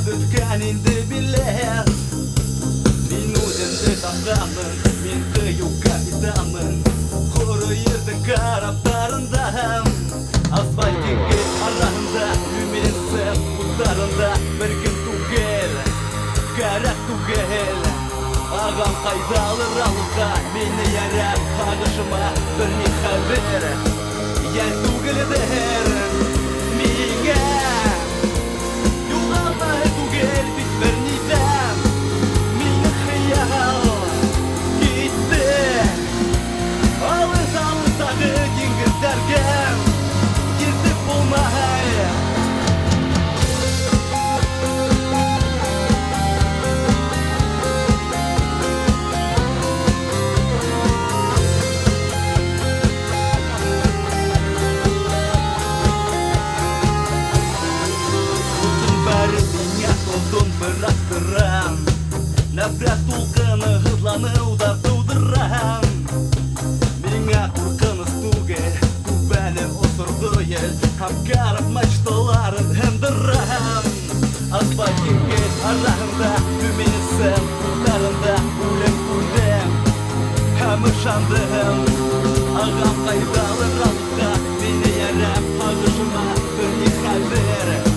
Өткен енді билет Мен өзімді тастамын, мен қию капитанмын Құры ердің караптарындам Асфальт кеңгел арағында Люминесцент бұлттарында Біргін түгел, кәрәк түгел Ағам қайдалыр алыста Мені ярап қағышыма бір не қабір Ял түгілдер Меңе Нәфрәт толқыны хызлануда тудырам Миңа қорқыныс түгел Күбәлі осырды ел Хапкарып мачталарын хендірам Асфальт кеңгел арағында Люминесцент бұлттарында Өлім көрдім Һәм ышандым Ағам қайдалыр алыста Мені ярап қағышыма бір не қадір